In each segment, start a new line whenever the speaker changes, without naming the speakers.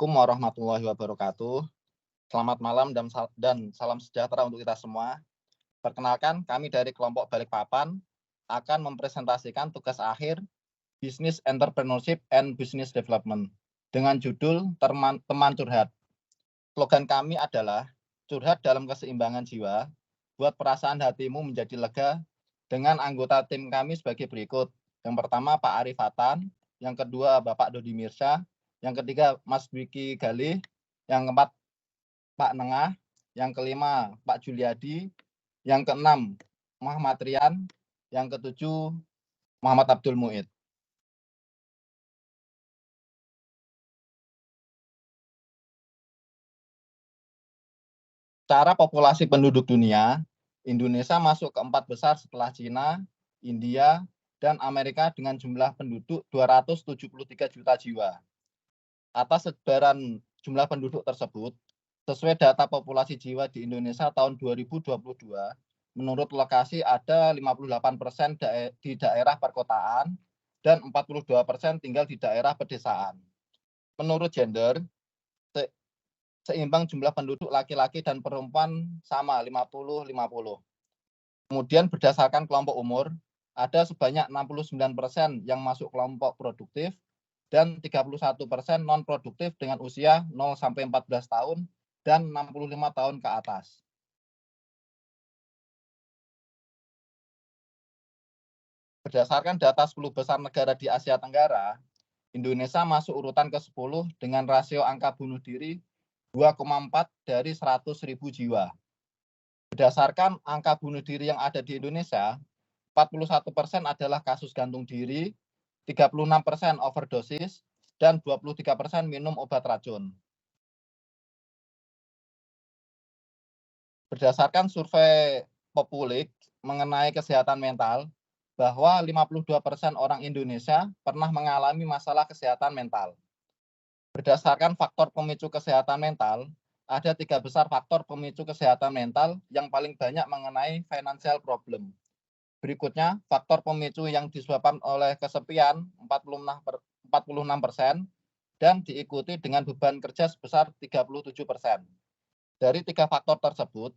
Assalamualaikum warahmatullahi wabarakatuh. Selamat malam dan salam sejahtera untuk kita semua. Perkenalkan, kami dari kelompok Balikpapan akan mempresentasikan tugas akhir Business Entrepreneurship and Business Development dengan judul Teman Curhat. Slogan kami adalah curhat dalam keseimbangan jiwa, buat perasaan hatimu menjadi lega dengan anggota tim kami sebagai berikut. Yang pertama Pak Arif Hatan, yang kedua Bapak Dodi Mirsya, yang ketiga Mas Dwiki Galih, yang keempat Pak Nengah, yang kelima Pak Juliadi, yang keenam Muhammad Rian, yang ketujuh Muhammad Abdul Muid. Secara populasi penduduk dunia, Indonesia masuk keempat besar setelah Cina, India, dan Amerika dengan jumlah penduduk 273 juta jiwa. Atas sebaran jumlah penduduk tersebut, sesuai data populasi jiwa di Indonesia tahun 2022, menurut lokasi ada 58% di daerah perkotaan dan 42% tinggal di daerah pedesaan. Menurut gender, seimbang jumlah penduduk laki-laki dan perempuan sama 50-50. Kemudian berdasarkan kelompok umur, ada sebanyak 69% yang masuk kelompok produktif dan 31% non-produktif dengan usia 0-14 tahun dan 65 tahun ke atas. Berdasarkan data 10 besar negara di Asia Tenggara, Indonesia masuk urutan ke-10 dengan rasio angka bunuh diri 2,4 dari 100.000 jiwa. Berdasarkan angka bunuh diri yang ada di Indonesia, 41% adalah kasus gantung diri, 36% overdosis, dan 23% minum obat racun. Berdasarkan survei Populik mengenai kesehatan mental, bahwa 52% orang Indonesia pernah mengalami masalah kesehatan mental. Berdasarkan faktor pemicu kesehatan mental, ada 3 besar faktor pemicu kesehatan mental yang paling banyak mengenai financial problem. Berikutnya, faktor pemicu yang disebabkan oleh kesepian 46%, dan diikuti dengan beban kerja sebesar 37%. Dari 3 faktor tersebut,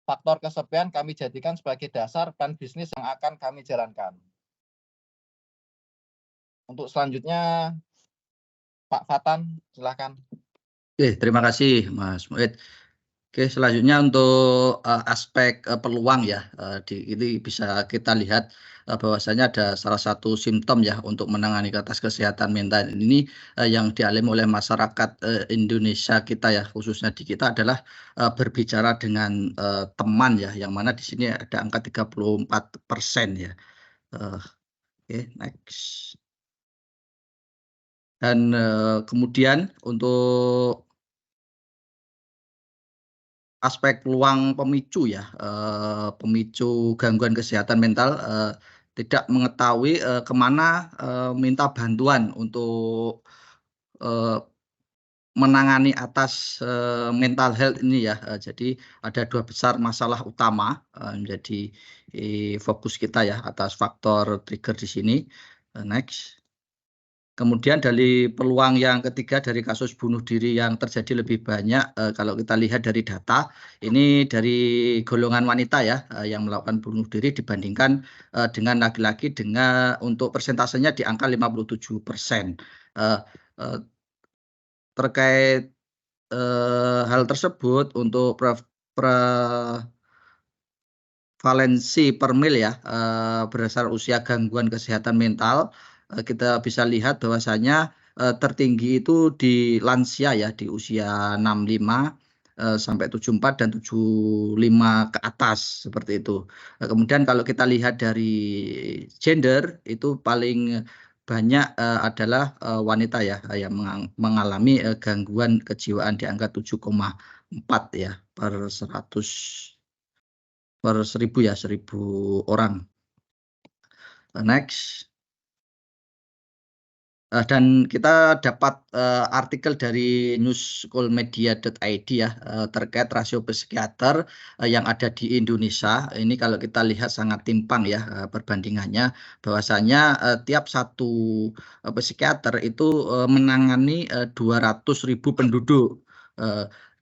faktor kesepian kami jadikan sebagai dasar plan bisnis yang akan kami jalankan. Untuk selanjutnya, Pak Fatan, silakan.
Oke, terima kasih Mas Muid. Oke, selanjutnya untuk aspek peluang ya, ini bisa kita lihat bahwasanya ada salah satu simptom ya untuk menangani atas kesehatan mental ini yang dialami oleh masyarakat Indonesia kita ya, khususnya di kita adalah berbicara dengan teman ya, yang mana di sini ada angka 34% ya. Oke, next. Dan kemudian untuk aspek peluang pemicu ya, pemicu gangguan kesehatan mental, tidak mengetahui kemana minta bantuan untuk menangani atas mental health ini ya. Jadi ada 2 besar masalah utama menjadi fokus kita ya atas faktor trigger di sini. Next. Kemudian dari peluang yang ketiga dari kasus bunuh diri yang terjadi lebih banyak, kalau kita lihat dari data, ini dari golongan wanita ya, yang melakukan bunuh diri dibandingkan dengan laki-laki dengan untuk persentasenya di angka 57%. Terkait hal tersebut untuk prevalensi per mil ya, berdasar usia gangguan kesehatan mental, kita bisa lihat bahwasanya tertinggi itu di lansia ya, di usia 65 sampai 74 dan 75 ke atas seperti itu. Kemudian kalau kita lihat dari gender itu paling banyak adalah wanita ya yang mengalami gangguan kejiwaan di angka 7,4 ya per 1.000 ya, 1.000 orang. Next. Dan kita dapat artikel dari newschoolmedia.id ya terkait rasio psikiater yang ada di Indonesia. Ini kalau kita lihat sangat timpang ya perbandingannya, bahwasanya tiap satu psikiater itu menangani 200.000 penduduk.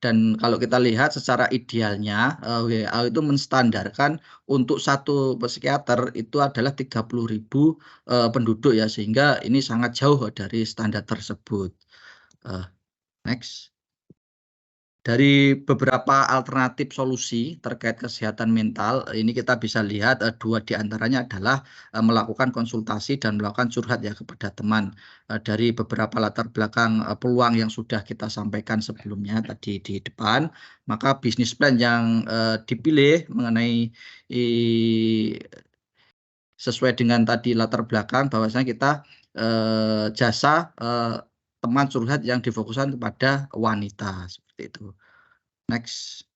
Dan kalau kita lihat secara idealnya WHO itu menstandarkan untuk satu psikiater itu adalah 30.000 penduduk ya, sehingga ini sangat jauh dari standar tersebut. Next. Dari beberapa alternatif solusi terkait kesehatan mental, ini kita bisa lihat dua di antaranya adalah melakukan konsultasi dan melakukan curhat ya kepada teman. Dari beberapa latar belakang peluang yang sudah kita sampaikan sebelumnya tadi di depan, maka bisnis plan yang dipilih mengenai sesuai dengan tadi latar belakang bahwasanya kita jasa teman curhat yang difokuskan kepada wanita seperti itu. Next.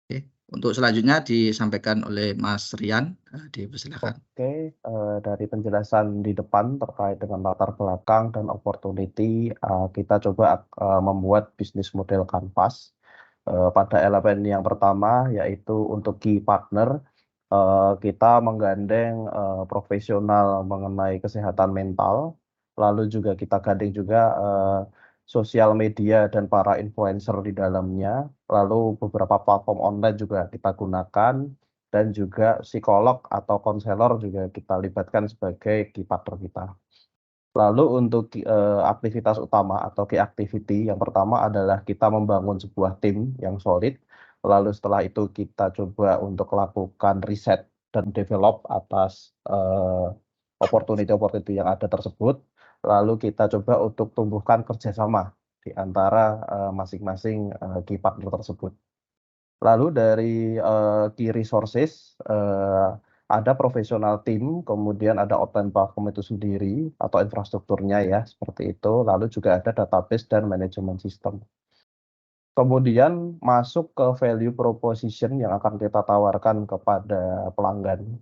Oke, untuk selanjutnya disampaikan oleh Mas Rian, dipersilakan.
Oke, dari penjelasan di depan terkait dengan latar belakang dan opportunity, kita coba membuat bisnis model kanvas. Pada elemen yang pertama yaitu untuk key partner, kita menggandeng profesional mengenai kesehatan mental, lalu juga kita gandeng juga sosial media dan para influencer di dalamnya, lalu beberapa platform online juga kita gunakan, dan juga psikolog atau konselor juga kita libatkan sebagai key partner kita. Lalu untuk aktivitas utama atau key activity, yang pertama adalah kita membangun sebuah tim yang solid, lalu setelah itu kita coba untuk lakukan riset dan develop atas opportunity yang ada tersebut, lalu kita coba untuk tumbuhkan kerjasama di antara masing-masing key partner tersebut. Lalu dari key resources, ada professional team, kemudian ada outline platform itu sendiri atau infrastrukturnya ya, seperti itu. Lalu juga ada database dan manajemen sistem. Kemudian masuk ke value proposition yang akan kita tawarkan kepada pelanggan,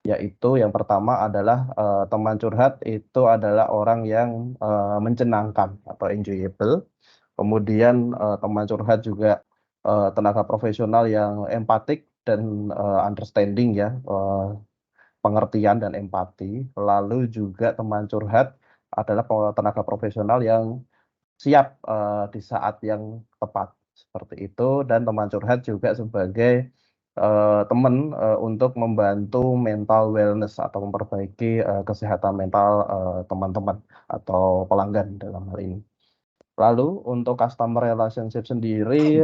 yaitu yang pertama adalah teman curhat itu adalah orang yang menyenangkan atau enjoyable. Kemudian teman curhat juga tenaga profesional yang empatik dan understanding ya, pengertian dan empati. Lalu juga teman curhat adalah tenaga profesional yang siap di saat yang tepat, seperti itu. Dan teman curhat juga sebagai teman untuk membantu mental wellness atau memperbaiki kesehatan mental teman-teman atau pelanggan dalam hal ini. Lalu untuk customer relationship sendiri,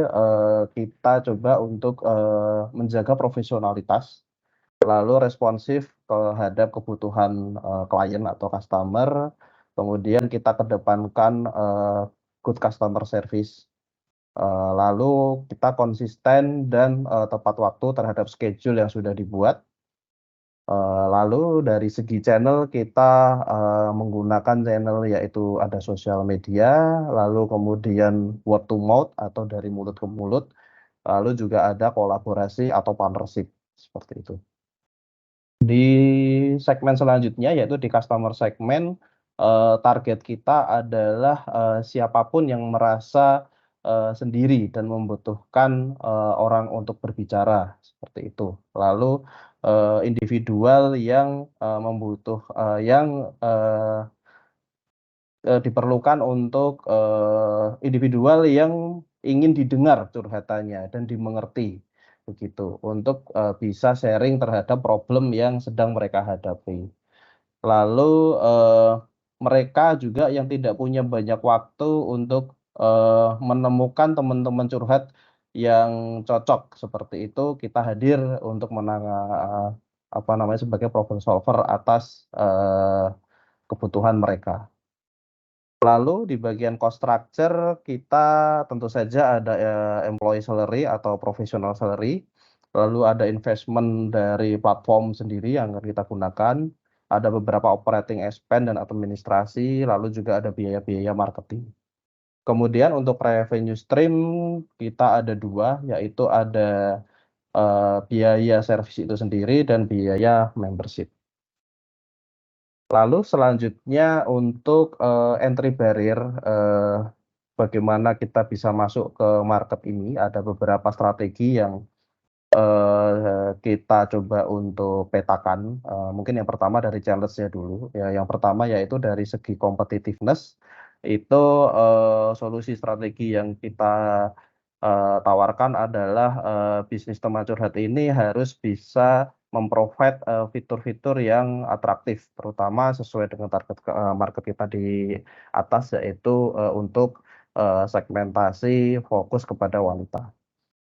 kita coba untuk menjaga profesionalitas, lalu responsif terhadap kebutuhan klien atau customer, kemudian kita kedepankan good customer service, lalu kita konsisten dan tepat waktu terhadap schedule yang sudah dibuat. Lalu dari segi channel kita menggunakan channel yaitu ada sosial media, lalu kemudian word to mouth atau dari mulut ke mulut, lalu juga ada kolaborasi atau partnership, seperti itu. Di segmen selanjutnya yaitu di customer segment, target kita adalah siapapun yang merasa sendiri dan membutuhkan orang untuk berbicara, seperti itu. Lalu individual yang diperlukan untuk individual yang ingin didengar curhatannya dan dimengerti, begitu, untuk bisa sharing terhadap problem yang sedang mereka hadapi. Lalu mereka juga yang tidak punya banyak waktu untuk menemukan teman-teman curhat yang cocok, seperti itu, kita hadir untuk sebagai problem solver atas kebutuhan mereka. Lalu di bagian cost structure kita tentu saja ada employee salary atau professional salary, lalu ada investment dari platform sendiri yang akan kita gunakan, ada beberapa operating expense dan administrasi, lalu juga ada biaya-biaya marketing. Kemudian untuk revenue stream kita ada dua, yaitu ada biaya service itu sendiri dan biaya membership. Lalu selanjutnya untuk entry barrier, bagaimana kita bisa masuk ke market ini, ada beberapa strategi yang kita coba untuk petakan. Mungkin yang pertama dari challenge-nya dulu. Ya, yang pertama yaitu dari segi competitiveness, itu solusi strategi yang kita tawarkan adalah bisnis teman curhat ini harus bisa memprovide fitur-fitur yang atraktif, terutama sesuai dengan target market kita di atas, yaitu untuk segmentasi fokus kepada wanita.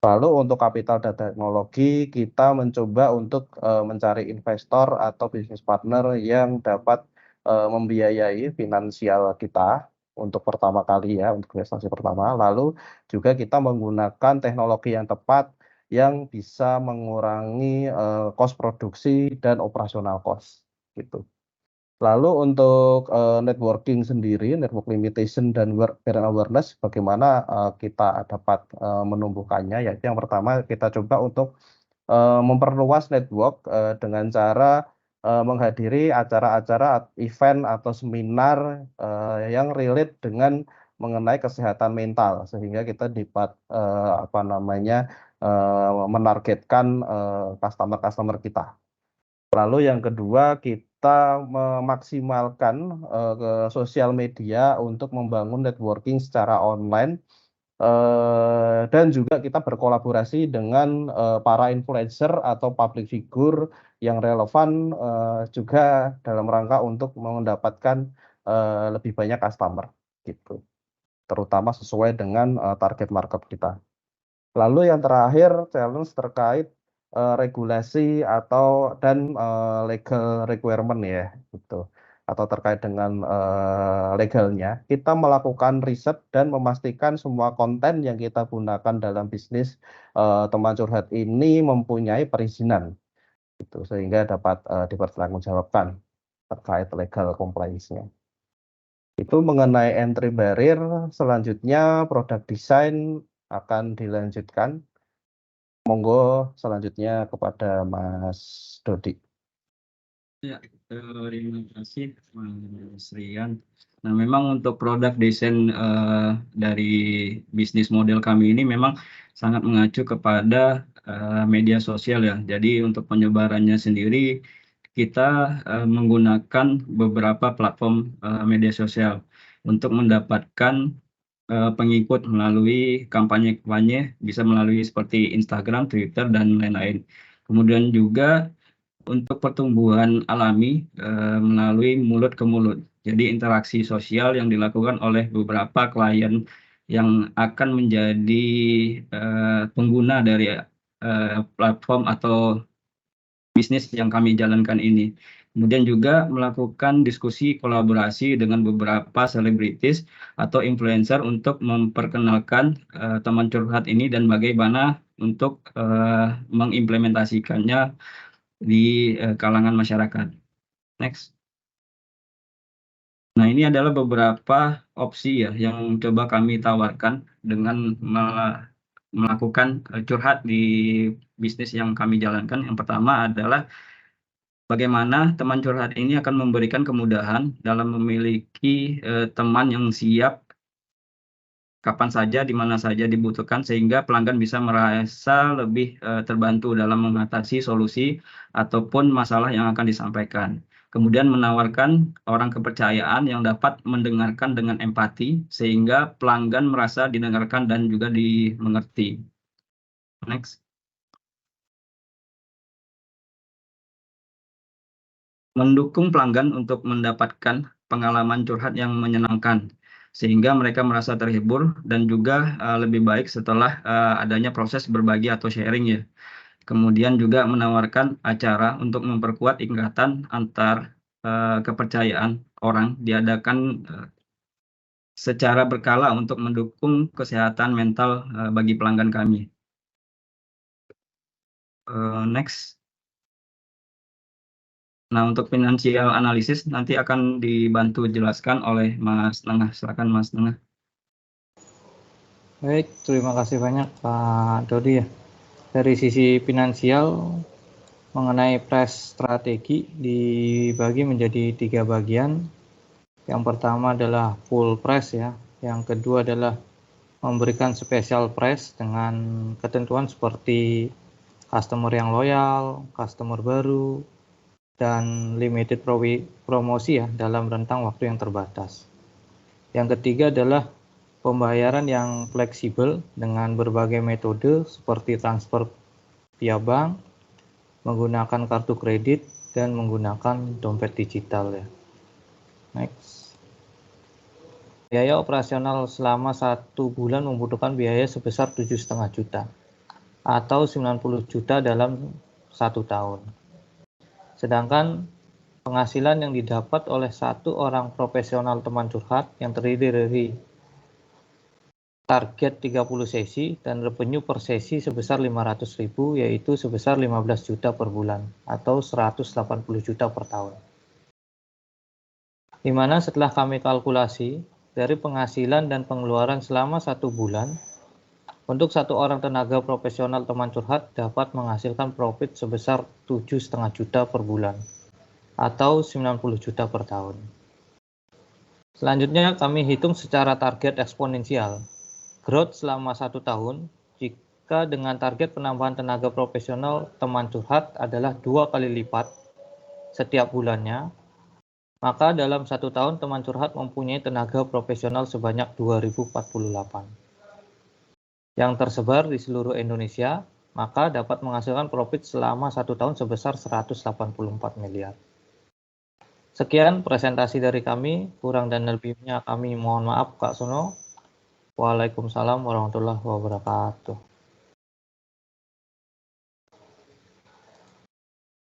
Lalu untuk kapital dan teknologi, kita mencoba untuk mencari investor atau bisnis partner yang dapat membiayai finansial kita untuk pertama kali ya, untuk investasi pertama. Lalu juga kita menggunakan teknologi yang tepat yang bisa mengurangi cost produksi dan operasional cost gitu. Lalu untuk networking sendiri, network limitation dan brand awareness, bagaimana kita dapat menumbuhkannya, yaitu yang pertama kita coba untuk memperluas network dengan cara menghadiri acara-acara event atau seminar yang relate dengan mengenai kesehatan mental, sehingga kita dapat menargetkan customer-customer kita. Lalu yang kedua, kita memaksimalkan ke sosial media untuk membangun networking secara online, dan juga kita berkolaborasi dengan para influencer atau public figure yang relevan, juga dalam rangka untuk mendapatkan lebih banyak customer gitu, terutama sesuai dengan target market kita. Lalu yang terakhir, challenge terkait regulasi dan legal requirement ya, gitu. Atau terkait dengan legalnya, kita melakukan riset dan memastikan semua konten yang kita gunakan dalam bisnis teman curhat ini mempunyai perizinan, gitu, sehingga dapat dipertanggungjawabkan terkait legal compliance-nya. Itu mengenai entry barrier. Selanjutnya product design akan dilanjutkan. Monggo selanjutnya kepada Mas Dodi.
Ya, terima kasih Mas Rian. Nah, memang untuk produk desain dari bisnis model kami ini memang sangat mengacu kepada media sosial ya. Jadi untuk penyebarannya sendiri kita menggunakan beberapa platform media sosial untuk mendapatkan pengikut melalui kampanye-kampanye, bisa melalui seperti Instagram, Twitter, dan lain-lain. Kemudian juga untuk pertumbuhan alami melalui mulut ke mulut. Jadi interaksi sosial yang dilakukan oleh beberapa klien yang akan menjadi pengguna dari platform atau bisnis yang kami jalankan ini. Kemudian juga melakukan diskusi kolaborasi dengan beberapa selebritis atau influencer untuk memperkenalkan teman curhat ini dan bagaimana untuk mengimplementasikannya di kalangan masyarakat. Next. Nah, ini adalah beberapa opsi ya yang coba kami tawarkan dengan melakukan curhat di bisnis yang kami jalankan. Yang pertama adalah bagaimana teman curhat ini akan memberikan kemudahan dalam memiliki teman yang siap kapan saja, di mana saja dibutuhkan, sehingga pelanggan bisa merasa lebih terbantu dalam mengatasi solusi ataupun masalah yang akan disampaikan. Kemudian menawarkan orang kepercayaan yang dapat mendengarkan dengan empati, sehingga pelanggan merasa didengarkan dan juga dimengerti. Next. Mendukung pelanggan untuk mendapatkan pengalaman curhat yang menyenangkan, sehingga mereka merasa terhibur dan juga lebih baik setelah adanya proses berbagi atau sharing ya. Kemudian juga menawarkan acara untuk memperkuat ikatan antar kepercayaan orang, diadakan secara berkala untuk mendukung kesehatan mental bagi pelanggan kami. Next. Nah, untuk financial analisis nanti akan dibantu jelaskan oleh Mas Nengah. Silakan Mas Nengah.
Baik, terima kasih banyak Pak Dodi ya. Dari sisi finansial, mengenai press strategi dibagi menjadi 3 bagian. Yang pertama adalah full press ya. Yang kedua adalah memberikan special press dengan ketentuan seperti customer yang loyal, customer baru, dan limited promosi ya dalam rentang waktu yang terbatas. Yang ketiga adalah pembayaran yang fleksibel dengan berbagai metode seperti transfer via bank, menggunakan kartu kredit, dan menggunakan dompet digital ya. Next. Biaya operasional selama 1 bulan membutuhkan biaya sebesar 7,5 juta atau 90 juta dalam 1 tahun. Sedangkan penghasilan yang didapat oleh 1 orang profesional teman curhat yang terdiri dari target 30 sesi dan revenue per sesi sebesar 500.000 yaitu sebesar 15 juta per bulan atau 180 juta per tahun. Di mana setelah kami kalkulasi dari penghasilan dan pengeluaran selama 1 bulan, untuk 1 orang tenaga profesional teman curhat dapat menghasilkan profit sebesar 7,5 juta per bulan atau 90 juta per tahun. Selanjutnya kami hitung secara target eksponensial. Growth selama 1 tahun, jika dengan target penambahan tenaga profesional teman curhat adalah 2 kali lipat setiap bulannya, maka dalam 1 tahun teman curhat mempunyai tenaga profesional sebanyak 2048 yang tersebar di seluruh Indonesia, maka dapat menghasilkan profit selama 1 tahun sebesar 184 miliar. Sekian presentasi dari kami, kurang dan lebihnya kami mohon maaf Kak Sono. Waalaikumsalam warahmatullahi wabarakatuh.